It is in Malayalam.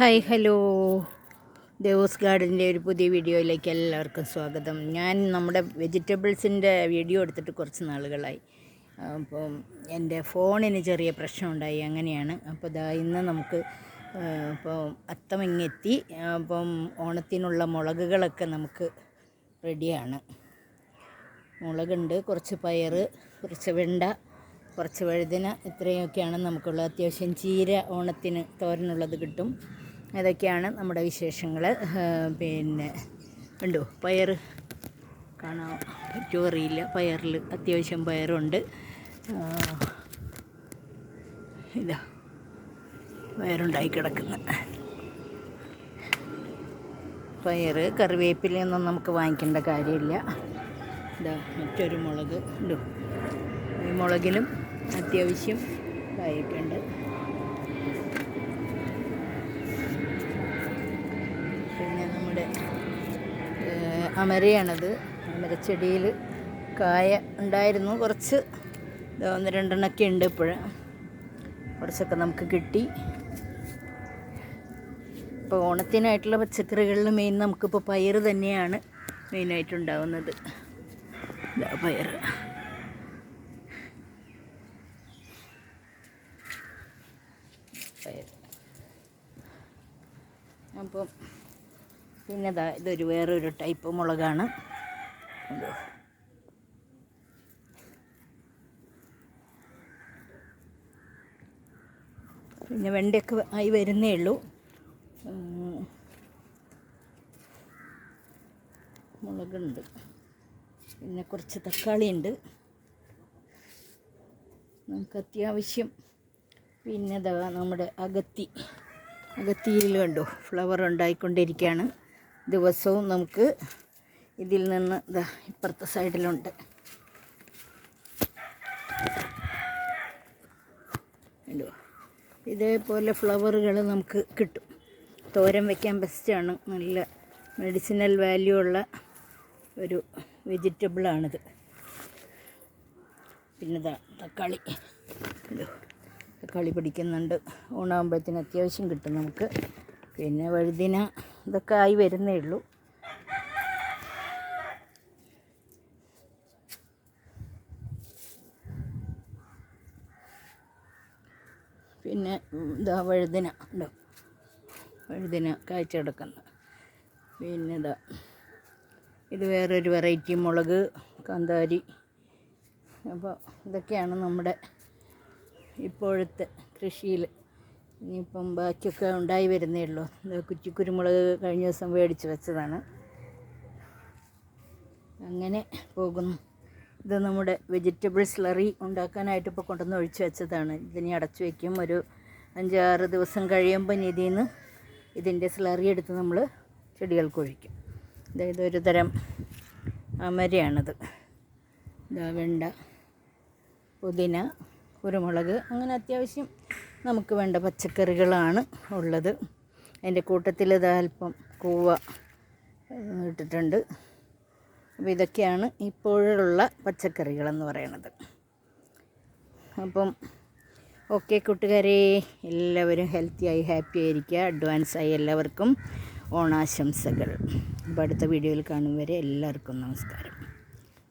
ഹായ് ഹലോ, ദേവൂസ് ഗാർഡൻ്റെ ഒരു പുതിയ വീഡിയോയിലേക്ക് എല്ലാവർക്കും സ്വാഗതം. ഞാൻ നമ്മുടെ വെജിറ്റബിൾസിൻ്റെ വീഡിയോ എടുത്തിട്ട് കുറച്ച് നാളുകളായി. അപ്പം എൻ്റെ ഫോണിന് ചെറിയ പ്രശ്നമുണ്ടായി, അങ്ങനെയാണ്. അപ്പോൾ ഇന്ന് നമുക്ക് ഇപ്പോൾ അത്തം ഇങ്ങെത്തി. അപ്പം ഓണത്തിനുള്ള മുളകുകളൊക്കെ നമുക്ക് റെഡിയാണ്. മുളകുണ്ട്, കുറച്ച് പയർ, കുറച്ച് വെണ്ട, കുറച്ച് വഴുതന, ഇത്രയൊക്കെയാണ് നമുക്കുള്ളത്. അത്യാവശ്യം ചീര ഓണത്തിന് തോരനുള്ളത് കിട്ടും. അതൊക്കെയാണ് നമ്മുടെ വിശേഷങ്ങൾ. പിന്നെ ഉണ്ടോ പയർ കാണാൻ പറ്റുമോ അറിയില്ല. പയറിൽ അത്യാവശ്യം പയറുണ്ട്. ഇതാ പയറുണ്ടായി കിടക്കുന്ന പയർ. കറിവേപ്പിലയൊന്നും നമുക്ക് വാങ്ങിക്കേണ്ട കാര്യമില്ല. ഇതാ മറ്റൊരു മുളക് ഉണ്ടോ. ഈ മുളകിലും അത്യാവശ്യം കായൊക്കെയുണ്ട്. പിന്നെ നമ്മുടെ അമരയാണത്. അമരച്ചെടിയിൽ കായ ഉണ്ടായിരുന്നു, കുറച്ച് ഒന്ന് രണ്ടെണ്ണമൊക്കെ ഉണ്ട്. ഇപ്പോഴും കുറച്ചൊക്കെ നമുക്ക് കിട്ടി. ഇപ്പോൾ ഓണത്തിനായിട്ടുള്ള പച്ചക്കറികളിൽ മെയിൻ നമുക്കിപ്പോൾ പയർ തന്നെയാണ് മെയിനായിട്ടുണ്ടാവുന്നത്. പയർ അപ്പം പിന്നെ ഇതൊരു വേറൊരു ടൈപ്പ് മുളകാണ്. പിന്നെ വെണ്ടയൊക്കെ ആയി വരുന്നേ ഉള്ളൂ. മുളകുണ്ട്, പിന്നെ കുറച്ച് തക്കാളി ഉണ്ട് നമുക്ക് അത്യാവശ്യം. പിന്നെ നമ്മുടെ അകത്തിയിൽ കണ്ടോ ഫ്ലവർ ഉണ്ടായിക്കൊണ്ടിരിക്കുകയാണ്. ദിവസവും നമുക്ക് ഇതിൽ നിന്ന് ഇപ്പുറത്തെ സൈഡിലുണ്ട്. കണ്ടോ, ഇതേപോലെ ഫ്ലവറുകൾ നമുക്ക് കിട്ടും. തോരൻ വയ്ക്കാൻ ബെസ്റ്റാണ്. നല്ല മെഡിസിനൽ വാല്യൂ ഉള്ള ഒരു വെജിറ്റബിളാണിത്. പിന്നെ തക്കാളി കണ്ടോ, തക്കാളി പിടിക്കുന്നുണ്ട്. ഓണാകുമ്പോഴത്തേന് അത്യാവശ്യം കിട്ടും നമുക്ക്. പിന്നെ വഴുതിന ഇതൊക്കെ ആയി വരുന്നേ ഉള്ളൂ. പിന്നെ വഴുതിന ഉണ്ടോ, വഴുതിന കായ്ച്ചു കിടക്കുന്നു. പിന്നെ ഇത് വേറൊരു വെറൈറ്റി മുളക്, കാന്താരി. അപ്പോൾ ഇതൊക്കെയാണ് നമ്മുടെ ഇപ്പോഴത്തെ കൃഷിയിൽ. ഇനിയിപ്പം ബാക്കിയൊക്കെ ഉണ്ടായി വരുന്നേ ഉള്ളൂ. കുറ്റിക്കുരുമുളക് കഴിഞ്ഞ ദിവസം മേടിച്ച് വെച്ചതാണ്. അങ്ങനെ പോകുന്നു. ഇത് നമ്മുടെ വെജിറ്റബിൾ സ്ലറി ഉണ്ടാക്കാനായിട്ട് ഇപ്പോൾ കൊണ്ടുവന്ന് ഒഴിച്ച് വെച്ചതാണ്. ഇതിനെ അടച്ചു വയ്ക്കും. ഒരു 5-6 ദിവസം കഴിയുമ്പോൾ ഇതിൻ്റെ സ്ലറി എടുത്ത് നമ്മൾ ചെടികൾക്ക് ഒഴിക്കും. ഇതൊരു തരം അമരയാണിത്. വെണ്ട, പുതിന, കുരുമുളക്, അങ്ങനെ അത്യാവശ്യം നമുക്ക് വേണ്ട പച്ചക്കറികളാണ് ഉള്ളത്. അതിൻ്റെ കൂട്ടത്തിൽ അല്പം കൂവ ഇട്ടിട്ടുണ്ട്. അപ്പോൾ ഇതൊക്കെയാണ് ഇപ്പോഴുള്ള പച്ചക്കറികളെന്ന് പറയുന്നത്. അപ്പം ഓക്കെ കൂട്ടുകാരെ, എല്ലാവരും ഹെൽത്തിയായി ഹാപ്പി ആയിരിക്കുക. അഡ്വാൻസായി എല്ലാവർക്കും ഓണാശംസകൾ. അപ്പോൾ അടുത്ത വീഡിയോയിൽ കാണും വരെ എല്ലാവർക്കും നമസ്കാരം.